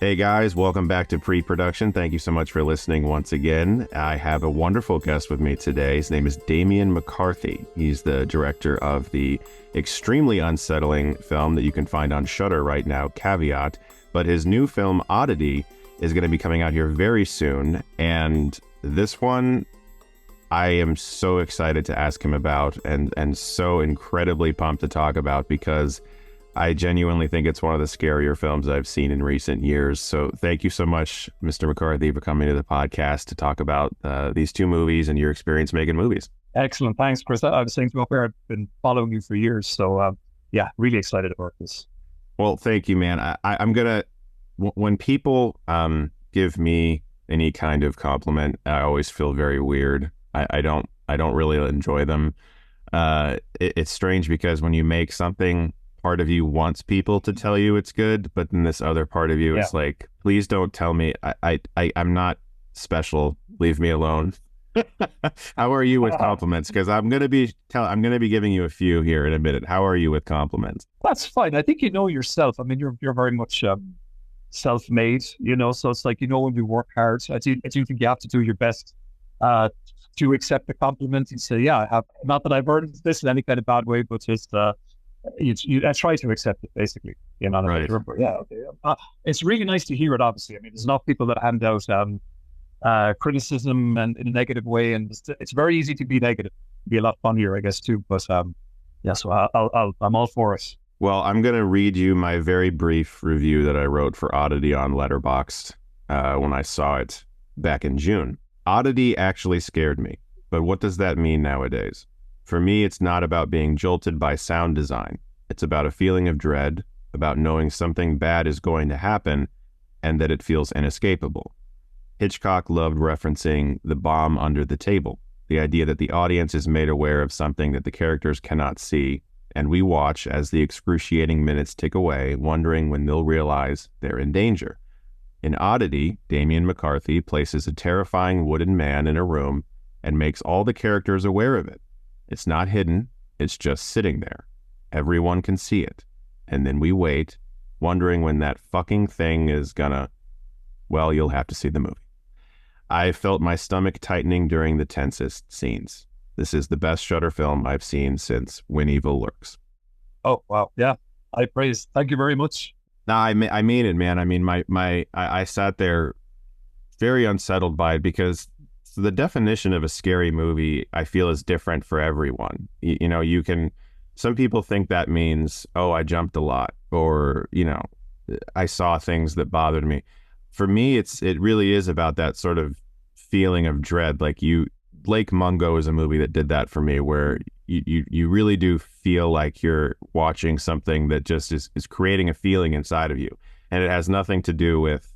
Hey guys, welcome back to Pre-Production. Thank you so much for listening once again. I have a wonderful guest with me today. His name is Damian Mc Carthy. He's the director of the extremely unsettling film that you can find on Shudder right now, Caveat. But his new film, Oddity, is going to be coming out here very soon. And this one, I am so excited to ask him about and so incredibly pumped to talk about because I genuinely think it's one of the scarier films I've seen in recent years. So thank you so much, Mr. McCarthy, for coming to the podcast to talk about these two movies and your experience making movies. Excellent. Thanks, Chris. I was saying to you up there, I've been following you for years. So yeah, really excited about this. Well, thank you, man. I'm going to, when people give me any kind of compliment, I always feel very weird. I don't really enjoy them. It's strange because when you make something, part of you wants people to tell you it's good, but then this other part of you is like, please don't tell me I'm not special. Leave me alone. How are you with compliments? Because I'm gonna be giving you a few here in a minute. How are you with compliments? That's fine. I think you know yourself. I mean, you're very much self-made, so it's like, when you work hard, I do think you have to do your best to accept the compliment and say, yeah, I have, not that I've earned this in any kind of bad way, but just I try to accept it, basically. Right. Yeah, okay. It's really nice to hear it, obviously. I mean, there's enough people that hand out criticism and in a negative way, and it's very easy to be negative. It'd be a lot funnier, I guess, too. But yeah, so I'm all for it. Well, I'm going to read you my very brief review that I wrote for Oddity on Letterboxd when I saw it back in June. Oddity actually scared me, but what does that mean nowadays? For me, it's not about being jolted by sound design. It's about a feeling of dread, about knowing something bad is going to happen, and that it feels inescapable. Hitchcock loved referencing the bomb under the table, the idea that the audience is made aware of something that the characters cannot see, and we watch as the excruciating minutes tick away, wondering when they'll realize they're in danger. In Oddity, Damian Mc Carthy places a terrifying wooden man in a room and makes all the characters aware of it. It's not hidden, it's just sitting there. Everyone can see it. And then we wait, wondering when that fucking thing is gonna... Well, you'll have to see the movie. I felt my stomach tightening during the tensest scenes. This is the best Shudder film I've seen since When Evil Lurks. Oh, wow. Yeah, I praise. Thank you very much. No, I mean it, man. I mean, I sat there very unsettled by it because the definition of a scary movie, I feel, is different for everyone. You can, some people think that means, oh, I jumped a lot, or, I saw things that bothered me. For me, it really is about that sort of feeling of dread. Like Lake Mungo is a movie that did that for me, where you really do feel like you're watching something that just is creating a feeling inside of you. And it has nothing to do with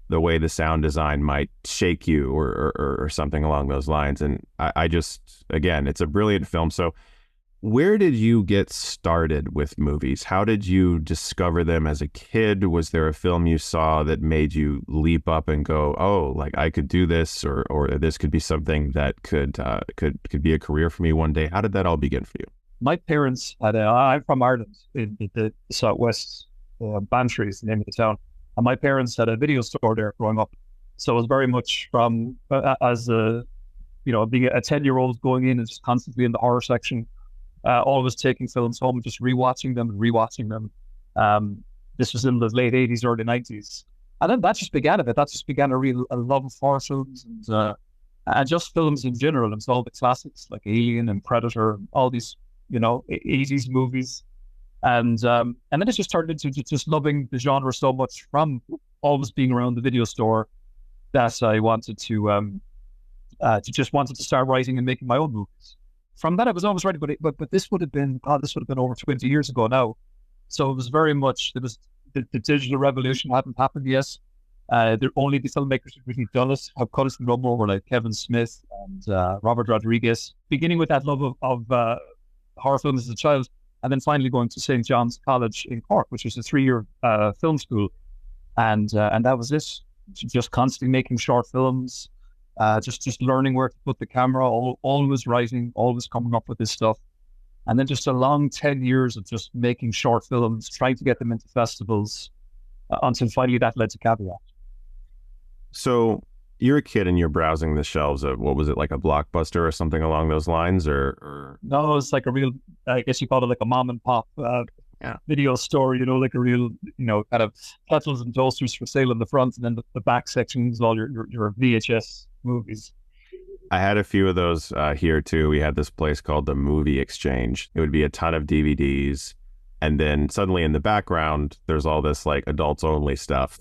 the way the sound design might shake you or something along those lines. And I just, again, it's a brilliant film. So where did you get started with movies? How did you discover them as a kid? Was there a film you saw that made you leap up and go, oh, like I could do this, or this could be something that could be a career for me one day? How did that all begin for you? My parents had I'm from Ireland, in the southwest. Bantry is the name of the town. And my parents had a video store there growing up. So it was very much from, being a 10-year-old going in and just constantly in the horror section, always taking films home and just rewatching them. This was in the late 80s, early 90s. And then that just began a bit. That just began a love of horror films and just films in general. And so all the classics like Alien and Predator, all these, 80s movies. And then it just turned into just loving the genre so much from always being around the video store that I wanted to start writing and making my own movies. From that, I was always writing, but this would have been over 20 years ago now. So it was very much, the digital revolution hadn't happened yet. Only the filmmakers who've really done it have cut us the run over, like Kevin Smith and Robert Rodriguez, beginning with that love of horror films as a child, and then finally going to St. John's College in Cork, which is a 3-year film school. And that was it. Just constantly making short films, just learning where to put the camera, always writing, always coming up with this stuff. And then just a long 10 years of just making short films, trying to get them into festivals, until finally that led to Caveat. So you're a kid and you're browsing the shelves of, what was it, like a Blockbuster or something along those lines, or No, it's like a real, I guess you call it like a mom and pop yeah. video store, like a real, kind of kettles and toasters for sale in the front, and then the back section is all your VHS movies. I had a few of those here too. We had this place called the Movie Exchange. It would be a ton of DVDs, and then suddenly in the background, there's all this like adults only stuff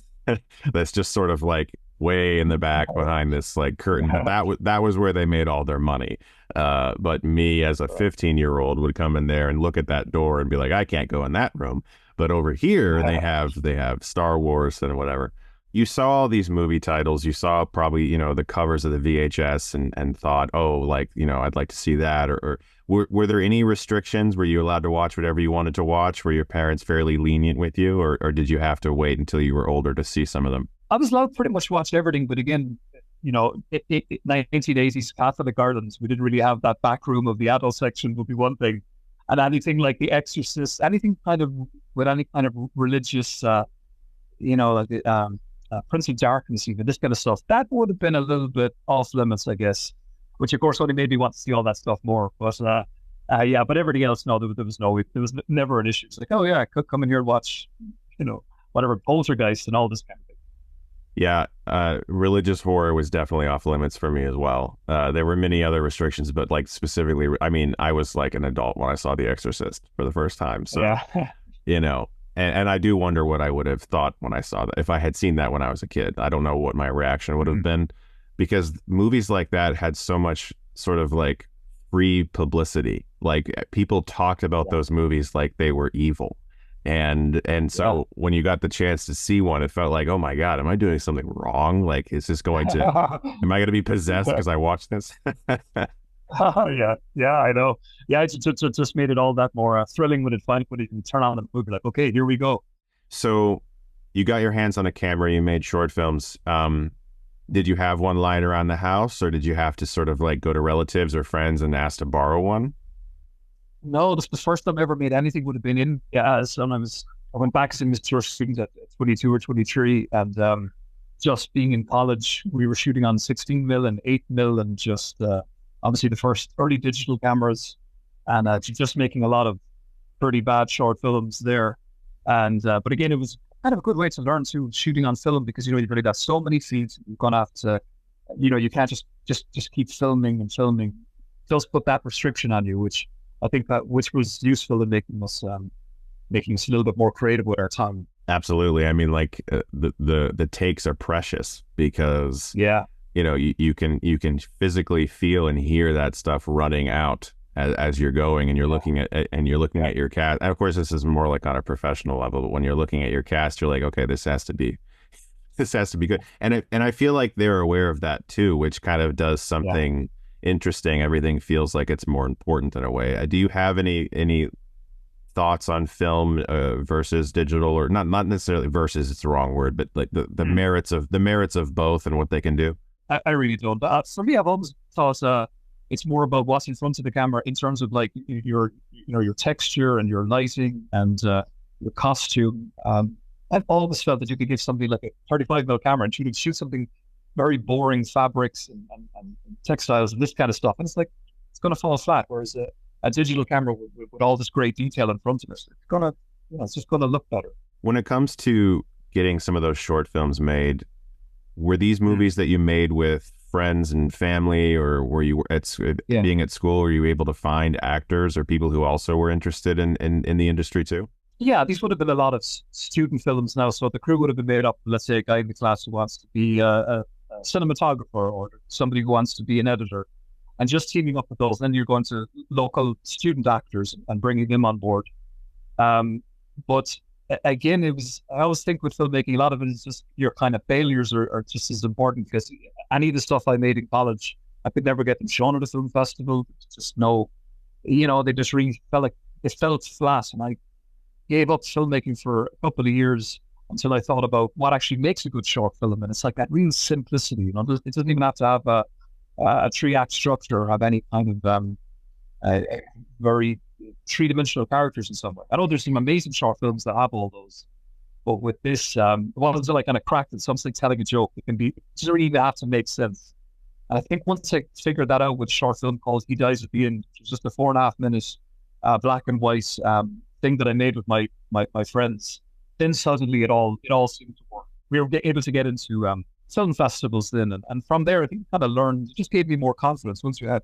that's just sort of like way in the back behind this like curtain. That was where they made all their money. But me as a 15-year-old would come in there and look at that door and be like, I can't go in that room. But over here they have Star Wars and whatever. You saw all these movie titles. You saw probably, the covers of the VHS and thought, oh, like, I'd like to see that. Or were there any restrictions? Were you allowed to watch whatever you wanted to watch? Were your parents fairly lenient with you, or did you have to wait until you were older to see some of them? I was allowed to pretty much watch everything, but again, 1980s Catholic Gardens, we didn't really have that back room of the adult section would be one thing. And anything like The Exorcist, anything kind of with any kind of religious, like Prince of Darkness, even this kind of stuff, that would have been a little bit off limits, I guess, which of course only made me want to see all that stuff more. But but everything else, no, there was never an issue. It's like, oh yeah, I could come in here and watch, whatever, Poltergeist and all this kind of thing. Yeah, religious horror was definitely off limits for me as well. There were many other restrictions, but like specifically, I mean, I was like an adult when I saw The Exorcist for the first time. So, yeah. And I do wonder what I would have thought when I saw that. If I had seen that when I was a kid, I don't know what my reaction would have been, because movies like that had so much sort of like free publicity. Like people talked about those movies like they were evil. And so when you got the chance to see one, it felt like, oh my God, am I doing something wrong? Like, is this going to, am I going to be possessed because I watched this? Yeah, I know. Yeah, it just made it all that more thrilling when you can turn on the movie, like, okay, here we go. So you got your hands on a camera, you made short films. Did you have one lying around the house, or did you have to sort of like go to relatives or friends and ask to borrow one? No, the first time I ever made anything would have been in, sometimes I went back as a mature student at 22 or 23, and just being in college, we were shooting on 16 mil and 8 mil, and just obviously the first early digital cameras, and just making a lot of pretty bad short films there. And but again, it was kind of a good way to learn to shooting on film, because you've really got so many feeds. You're gonna have to, you can't just keep filming and filming. It does put that restriction on you, which I think which was useful in making us a little bit more creative with our time. Absolutely. I mean, like the takes are precious because you can physically feel and hear that stuff running out as you're going, and you're looking at your cast. And of course, this is more like on a professional level, but when you're looking at your cast, you're like, okay, this has to be good. And I feel like they're aware of that too, which kind of does something interesting. Everything feels like it's more important in a way. Do you have any thoughts on film versus digital, or not necessarily versus, it's the wrong word, but like the merits of both and what they can do? I really don't. For me, I've always thought it's more about what's in front of the camera in terms of like your texture and your lighting and your costume. I've always felt that you could give somebody like a 35 mm camera and you could shoot something very boring, fabrics and textiles and this kind of stuff, and it's like it's going to fall flat. Whereas a digital camera with all this great detail in front of it, it's just going to look better. When it comes to getting some of those short films made, were these movies that you made with friends and family, or were you being at school, were you able to find actors or people who also were interested in the industry too? Yeah, these would have been a lot of student films now. So the crew would have been made up, let's say, a guy in the class who wants to be a cinematographer, or somebody who wants to be an editor, and just teaming up with those. And then you're going to local student actors and bringing them on board. But again, I always think with filmmaking, a lot of it is just your kind of failures are just as important, because any of the stuff I made in college, I could never get them shown at a film festival. Just they just really felt like it felt flat. And I gave up filmmaking for a couple of years until I thought about what actually makes a good short film. And it's like that real simplicity, it doesn't even have to have a 3-act structure or have any kind of very three-dimensional characters in some way. I know there's some amazing short films that have all those, But with this, ones that like kind of cracked and something telling a joke, it can be, it doesn't really even have to make sense. And I think once I figured that out with a short film called He Dies at the End, which was just a 4.5 minute black and white thing that I made with my friends, then suddenly it all seemed to work. We were able to get into film festivals then, and from there I think I kind of learned. It just gave me more confidence once you had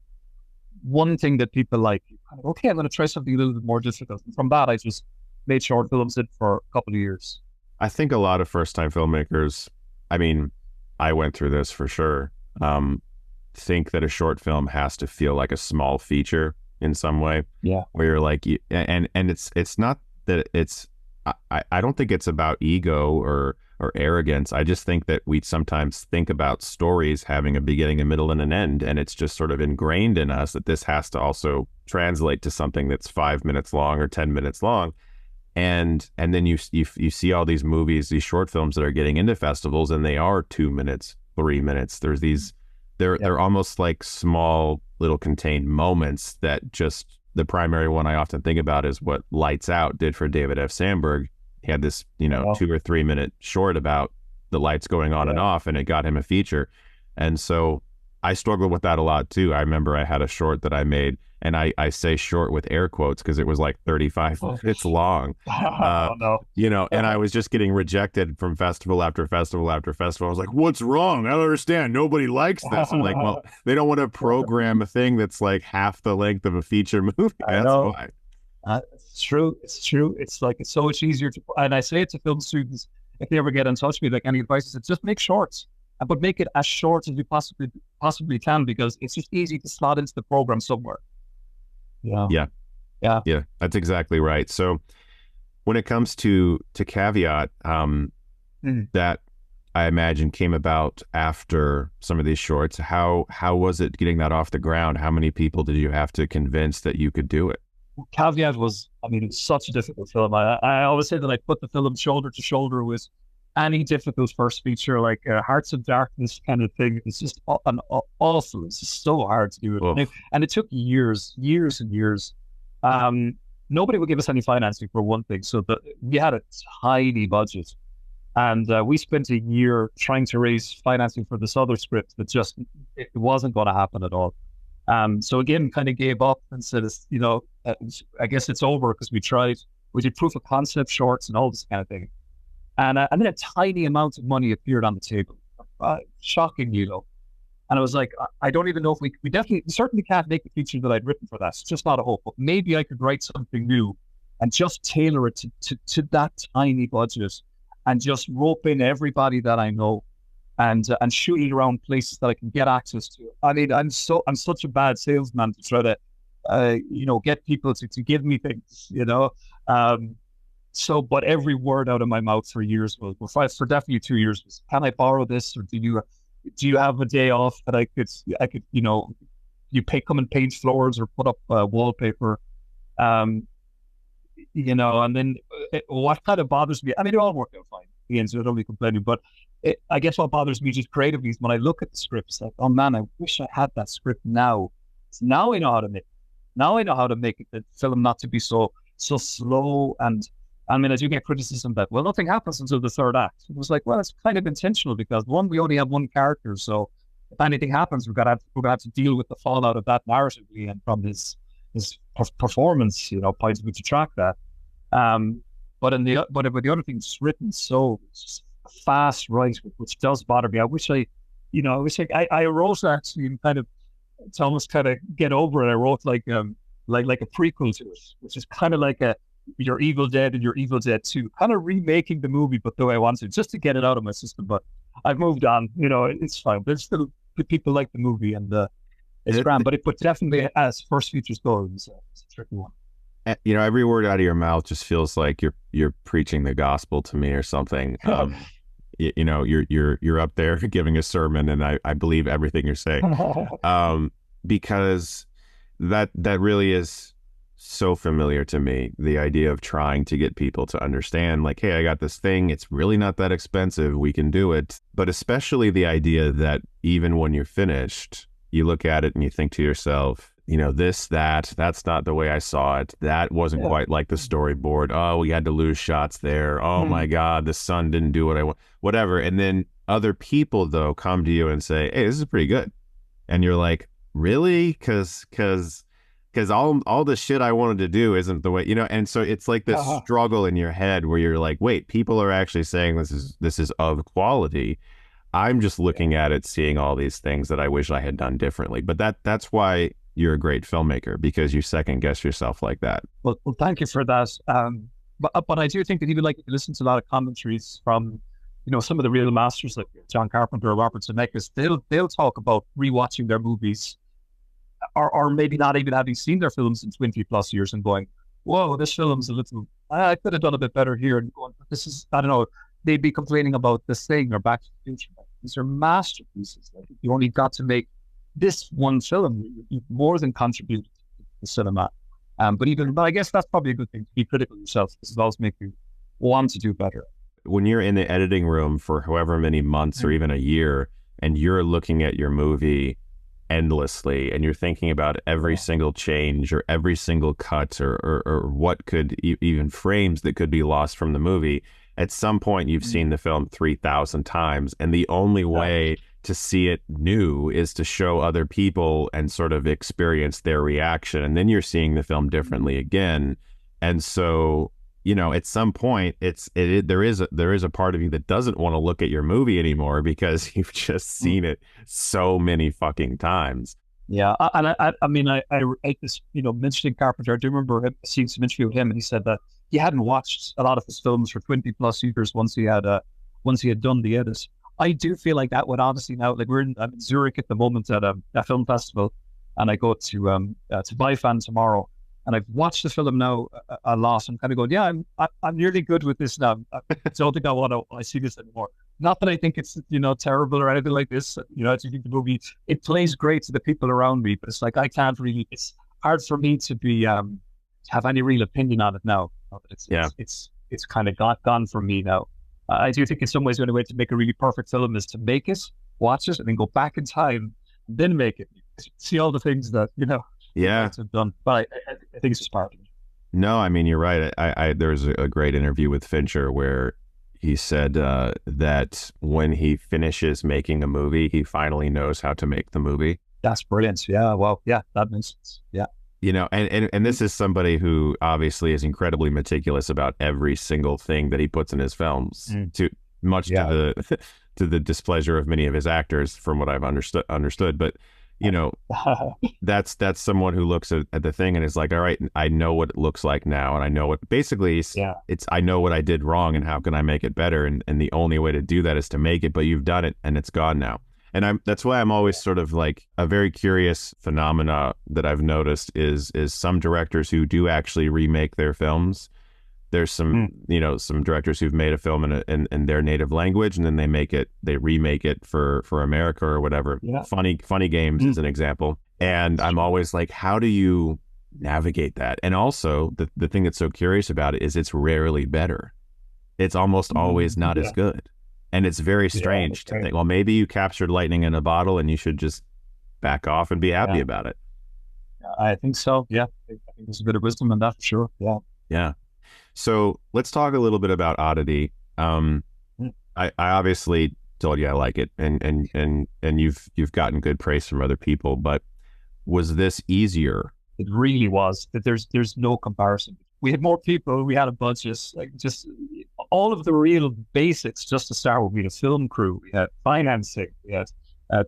one thing that people like. You kind of, okay, I'm going to try something a little bit more difficult. And from that, I just made short films in for a couple of years. I think a lot of first-time filmmakers, I mean, I went through this for sure, think that a short film has to feel like a small feature in some way. Yeah. Where you're like, and it's not that it's, I don't think it's about ego or arrogance. I just think that we sometimes think about stories having a beginning, a middle, and an end, and it's just sort of ingrained in us that this has to also translate to something that's 5 minutes long or 10 minutes long. And then you see all these movies, these short films that are getting into festivals, and they are 2 minutes, 3 minutes. There's these, they're almost like small little contained moments that just, the primary one I often think about is what Lights Out did for David F. Sandberg. He had this, 2 or 3 minute short about the lights going on and off, and it got him a feature. And so I struggled with that a lot too. I remember I had a short that I made, and I say short with air quotes because it was like 35 minutes long. And I was just getting rejected from festival after festival after festival. I was like, what's wrong? I don't understand. Nobody likes this. I'm like, well, they don't want to program a thing that's like half the length of a feature movie. That's why. It's true. It's true. It's like, it's so much easier to, and I say it to film students, if they ever get in touch with me, like any advice, is just make shorts, but make it as short as you possibly can, because it's just easy to slot into the program somewhere. Yeah. That's exactly right. So when it comes to Caveat, that I imagine came about after some of these shorts. How was it getting that off the ground? How many people did you have to convince that you could do it? Caveat was, I mean, it was such a difficult film. I always say that I put the film shoulder to shoulder with any difficult first feature, like Hearts of Darkness kind of thing. It's just awful. It's just so hard to do it. And it took years and years. Nobody would give us any financing for one thing. So we had a tiny budget. And we spent a year trying to raise financing for this other script that just, it wasn't going to happen at all. So again, kind of gave up and said, I guess it's over, because we did proof of concept shorts and all this kind of thing. And then a tiny amount of money appeared on the table. Shocking, And I was like, I don't even know if we certainly can't make the feature that I'd written for that. It's just not a hope. But maybe I could write something new and just tailor it to that tiny budget, and just rope in everybody that I know, and shoot it around places that I can get access to. I mean, I'm such a bad salesman to try to, get people to give me things, So, but every word out of my mouth for years for definitely 2 years was, can I borrow this? Or do you have a day off that I could, come and paint floors or put up wallpaper? And then what kind of bothers me, I mean, it all worked out fine, Ian, so I don't be complaining, but I guess what bothers me just creatively is when I look at the scripts, like, oh man, I wish I had that script now. So now I know how to make it. Now I know how to make it, the film not to be so slow. And I mean, I do get criticism that, well, nothing happens until the third act. It was like, well, it's kind of intentional, because one, we only have one character, so if anything happens, we're gonna have to deal with the fallout of that narratively, and from his performance, point of view, to track that. But with the other things, it's written so fast, right, which does bother me. I wish I wrote actually, and kind of to almost kind of get over it. I wrote like a prequel to it, which is kind of like your Evil Dead and your Evil Dead 2, kind of remaking the movie, but the way I wanted, just to get it out of my system. But I've moved on. It's fine. There's still people like the movie, and it's grand. But definitely, as first features go, it's a tricky one. Every word out of your mouth just feels like you're preaching the gospel to me or something. You're up there giving a sermon, and I believe everything you're saying, because that really is so familiar to me. The idea of trying to get people to understand, like, hey, I got this thing. It's really not that expensive. We can do it. But especially the idea that even when you're finished, you look at it and you think to yourself, this, that's not the way I saw it. That wasn't Yeah. quite like the storyboard. Oh, we had to lose shots there. Oh my Mm. God, the sun didn't do what I want, whatever. And then other people though come to you and say, hey, this is pretty good. And you're like, really? Cause all the shit I wanted to do isn't the way, and so it's like this Uh-huh. struggle in your head where you're like, wait, people are actually saying this is of quality. I'm just Yeah. looking at it, seeing all these things that I wish I had done differently. But that's why you're a great filmmaker, because you second guess yourself like that. Well, thank you for that. But I do think that even like if you listen to a lot of commentaries from, some of the real masters like John Carpenter or Robert Zemeckis, they'll talk about rewatching their movies, or maybe not even having seen their films in 20 plus years and going, whoa, this film's a little, I could have done a bit better here. And going, this is, I don't know, they'd be complaining about this thing or Back to the Future. These are masterpieces. Like, if you only got to make this one film, you've more than contributed to the cinema. But I guess that's probably a good thing to be critical of yourself, because it always make you want to do better. When you're in the editing room for however many months or even a year, and you're looking at your movie endlessly and you're thinking about every Yeah. single change or every single cut or what could even frames that could be lost from the movie, at some point you've Mm. seen the film 3,000 times, and the only Yeah. way to see it new is to show other people and sort of experience their reaction, and then you're seeing the film differently again. And so at some point there is a part of you that doesn't want to look at your movie anymore because you've just Mm. seen it so many fucking times. Yeah, I mean, I this, mentioning Carpenter, I do remember seeing some interview with him, and he said that he hadn't watched a lot of his films for 20 plus years once he had done the edit. I do feel like that would honestly now, like I'm in Zurich at the moment at a film festival, and I go to Bifan tomorrow, and I've watched the film now a lot. I'm kind of going, yeah, I'm nearly good with this now. I don't think I see this anymore. Not that I think it's terrible or anything like this. I do think the movie, it plays great to the people around me, but it's like I can't really. It's hard for me to be have any real opinion on it now. It's Yeah. it's kind of gone from me now. I do think in some ways the only way to make a really perfect film is to make it, watch it, and then go back in time, and then make it. See all the things that Yeah. have done. But I think it's just part of it. No, I mean, you're right. There was a great interview with Fincher where he said that when he finishes making a movie, he finally knows how to make the movie. That's brilliant. Yeah. Well, yeah, that makes sense. Yeah. And this is somebody who obviously is incredibly meticulous about every single thing that he puts in his films, Mm. to much Yeah. to the to the displeasure of many of his actors, from what I've understood. But that's someone who looks at the thing and is like, all right, I know what it looks like now, and I know what basically Yeah. it's I know what I did wrong, and how can I make it better, and the only way to do that is to make it, but you've done it and it's gone now. And that's why I'm always sort of like, a very curious phenomena that I've noticed is some directors who do actually remake their films. There's some some directors who've made a film in their native language, and then they remake it for America or whatever. Yeah. Funny Games is an example. And I'm always like, how do you navigate that? And also the thing that's so curious about it is it's rarely better. It's almost always not as good. And it's very strange to think, well, maybe you captured lightning in a bottle and you should just back off and be happy about it. I think so. Yeah. I think there's a bit of wisdom in that for sure. Yeah. Yeah. So let's talk a little bit about Oddity. I obviously told you I like it, and you've gotten good praise from other people, but was this easier? It really was. That there's no comparison. We had more people. We had a budget, like just all of the real basics. Just to start with, we had a film crew. We had financing. We had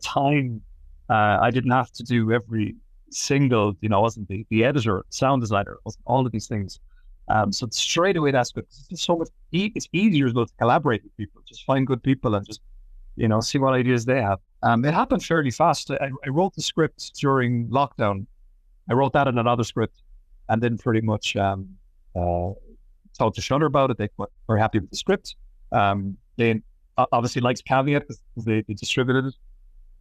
time. I didn't have to do every single. I wasn't the editor, sound designer. Wasn't all of these things. So straight away, that's good. It's just so much. It's easier as well to collaborate with people. Just find good people and just see what ideas they have. It happened fairly fast. I wrote the script during lockdown. I wrote that in another script, and then pretty much talked to Shutter about it. They were happy with the script. They obviously liked Caveat because they distributed it,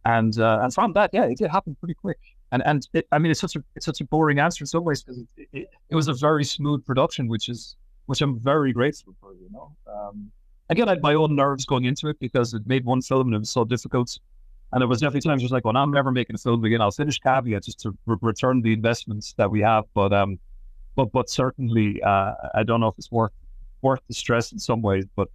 and from that, yeah, it did happen pretty quick. And it's such a boring answer in some ways, because it was a very smooth production, which I'm very grateful for. Again, I had my own nerves going into it because it made one film and it was so difficult. And there was definitely times where it's like, well, I'm never making a film again. I'll finish Caveat just to return the investments that we have. But certainly, I don't know if it's worth the stress in some ways. But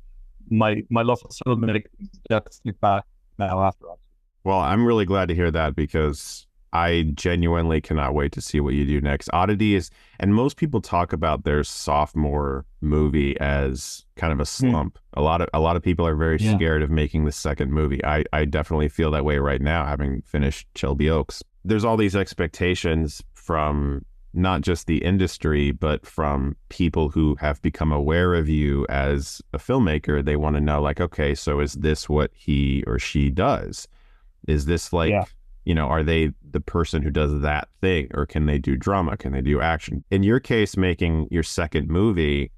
my love for filmmaking is definitely back now after all. Well, I'm really glad to hear that because I genuinely cannot wait to see what you do next. Oddity is, and most people talk about their sophomore movie as kind of a slump. A lot of people are very Yeah. scared of making the second movie. I definitely feel that way right now, having finished Shelby Oaks. There's all these expectations from not just the industry, but from people who have become aware of you as a filmmaker. They want to know, like, okay, so is this what he or she does? Is this Yeah. like, are they the person who does that thing, or can they do drama? Can they do action? In your case, making your second movie,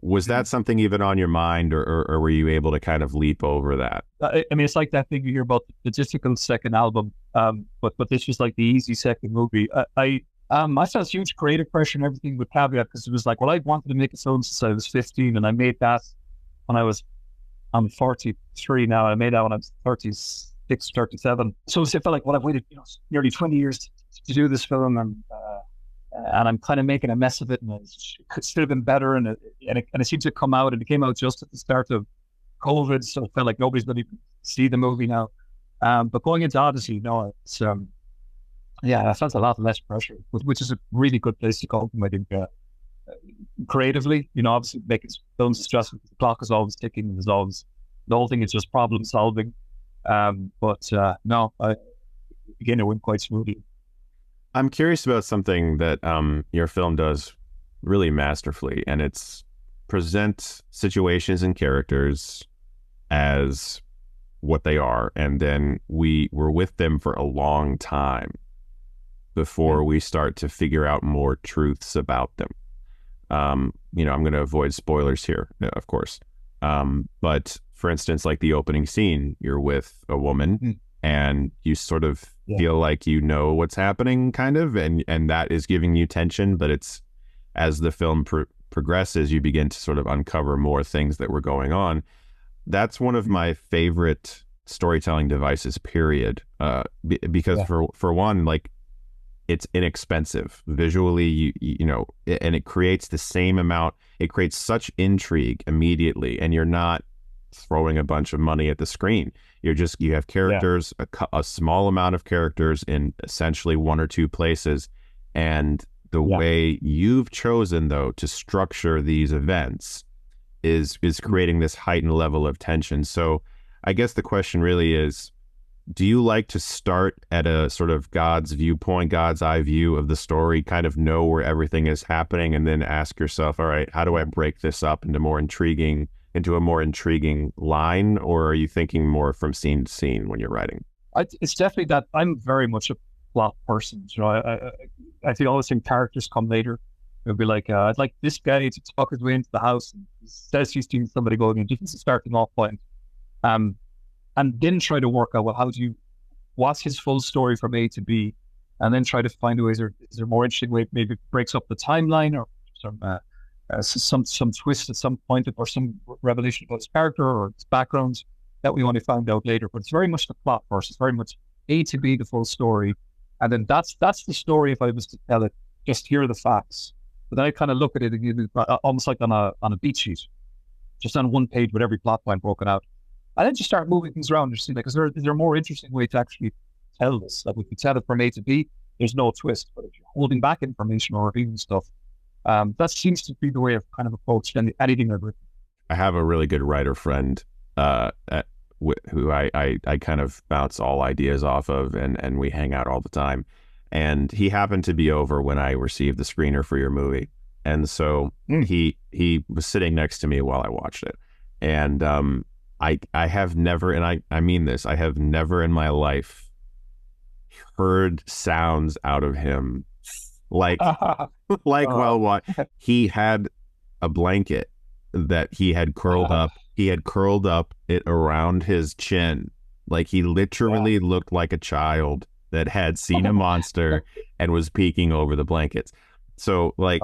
was that something even on your mind, or were you able to kind of leap over that? I mean, it's like that thing you hear about the difficult second album, but this was like the easy second movie. I felt huge creative pressure and everything with Caveat because it was like, well, I wanted to make a film since I was 15, and I made that when I'm 43 now. I made that when I was 36, 37. So it felt like, well, I've waited, nearly 20 years to do this film, and I'm kind of making a mess of it, and it could still have been better, and it seemed to come out, and it came out just at the start of COVID, so it felt like nobody's going to see the movie now. But going into Odyssey, no, it's yeah, I felt a lot less pressure, which is a really good place to come from. I think creatively, obviously making films is stressful because the clock is always ticking, and there's always the whole thing is just problem solving. But no, again, it went quite smoothly. I'm curious about something that your film does really masterfully, and it's present situations and characters as what they are, and then we were with them for a long time before we start to figure out more truths about them. I'm going to avoid spoilers here, of course. But for instance, like the opening scene, you're with a woman and you sort of feel like you know what's happening, kind of, and that is giving you tension. But it's as the film progresses, you begin to sort of uncover more things that were going on. That's one of my favorite storytelling devices, period. Because for one, like, it's inexpensive visually, and it creates the same amount. It creates such intrigue immediately, and you're not throwing a bunch of money at the screen. You have characters, a small amount of characters in essentially one or two places, and the way you've chosen though to structure these events is creating this heightened level of tension. So I guess the question really is, do you like to start at a sort of God's viewpoint, God's eye view of the story, kind of know where everything is happening, and then ask yourself, all right, how do I break this up into a more intriguing line? Or are you thinking more from scene to scene when you're writing? It's definitely that I'm very much a plot person. I think always think characters come later. It'll be like, I'd like this guy to talk his way into the house, and he says he's seeing somebody going in. This is a starting off point. And then try to work out, well, what's his full story from A to B, and then try to find a way, is there a more interesting way, maybe it breaks up the timeline, or some twist at some point, or some revelation about his character or his background that we only found out later. But it's very much the plot first. It's very much A to B, the full story, and then that's the story. If I was to tell it, just hear the facts. But then I kind of look at it almost like on a beat sheet, just on one page with every plot point broken out. And then just start moving things around and see, like, is there a more interesting way to actually tell this? Like, we could tell it from A to B, there's no twist. But if you're holding back information or revealing stuff, that seems to be the way of kind of approach anything I've written. I have a really good writer friend who I kind of bounce all ideas off of, and we hang out all the time. And he happened to be over when I received the screener for your movie. And so he was sitting next to me while I watched it. And I have never, and I mean this, I have never in my life heard sounds out of him like well, what he had a blanket that he had curled up. He had curled up it around his chin, like he literally looked like a child that had seen a monster and was peeking over the blankets. So, like,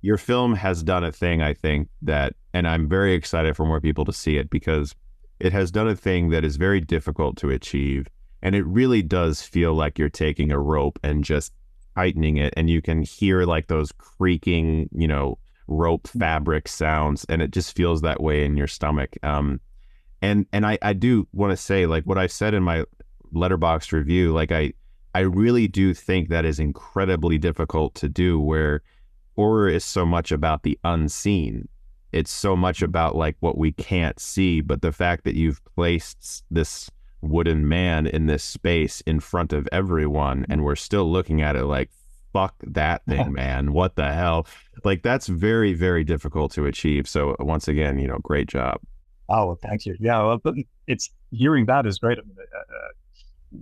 your film has done a thing, I think, that, and I'm very excited for more people to see it, because it has done a thing that is very difficult to achieve, And it really does feel like you're taking a rope and just tightening it, and you can hear like those creaking, rope fabric sounds, and it just feels that way in your stomach. And I do want to say, like what I said in my Letterboxd review, like I really do think that is incredibly difficult to do, where horror is so much about the unseen. It's so much about like what we can't see, but the fact that you've placed this wooden man in this space in front of everyone, and we're still looking at it like, fuck that thing, man. What the hell? Like, that's very, very difficult to achieve. So once again, great job. Oh, well, thank you. Yeah, well, but it's hearing that is great. I mean,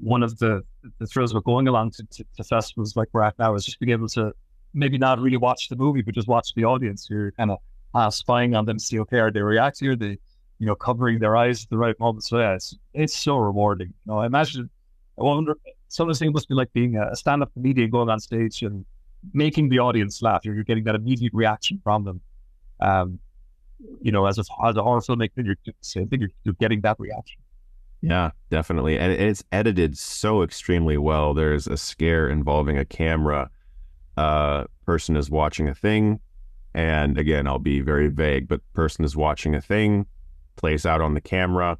one of the thrills of going along to festivals like we're at now is just being able to maybe not really watch the movie, but just watch the audience. You're kind of spying on them, see, okay, are they reacting? Are they, covering their eyes at the right moment? So yeah, it's so rewarding. I wonder, some of the things must be like being a stand-up comedian going on stage and making the audience laugh. You're getting that immediate reaction from them. As a horror filmmaker, you're getting that reaction. Yeah, definitely. And it's edited so extremely well. There's a scare involving a camera. Person is watching a thing. And again, I'll be very vague, but person is watching a thing, plays out on the camera.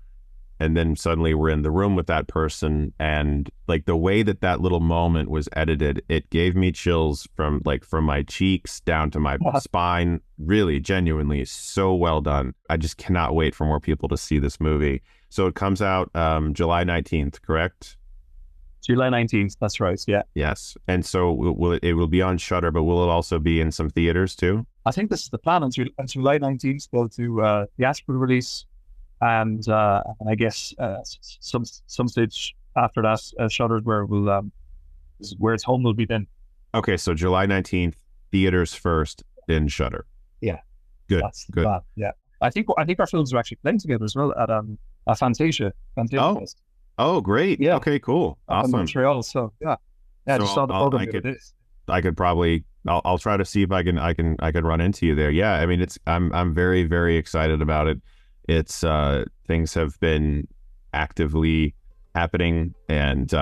And then suddenly we're in the room with that person. And like the way that little moment was edited, it gave me chills from my cheeks down to my spine. Really, genuinely, so well done. I just cannot wait for more people to see this movie. So it comes out July 19th, correct? July 19th, that's right, yeah. Yes. And so it will be on Shudder, but will it also be in some theaters too? I think this is the plan. On July 19th, we'll do theatrical release, and I guess some stage after that, Shudder, where where its home will be then. Okay, so July 19th, theaters first, then Shudder. Yeah. Good. That's good. Plan. Yeah. I think our films are actually playing together as well at Fantasia. Fest. Oh, great. Yeah. Okay, cool. Awesome. Montreal. So yeah. Yeah, so just saw the program. I could probably I'll try to see if I can run into you there. Yeah, I mean I'm very, very excited about it. It's things have been actively happening, and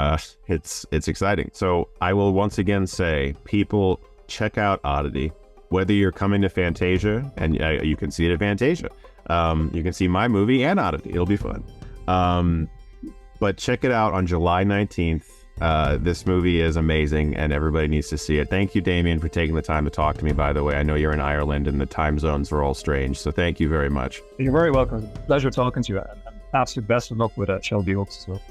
it's exciting. So I will once again say, people, check out Oddity. Whether you're coming to Fantasia, and you can see it at Fantasia. You can see my movie and Oddity. It'll be fun. But check it out on July 19th. This movie is amazing, and everybody needs to see it. Thank you, Damian, for taking the time to talk to me, by the way. I know you're in Ireland, and the time zones are all strange, so thank you very much. You're very welcome. Pleasure talking to you, and absolute best of luck with Shelby Oaks as well.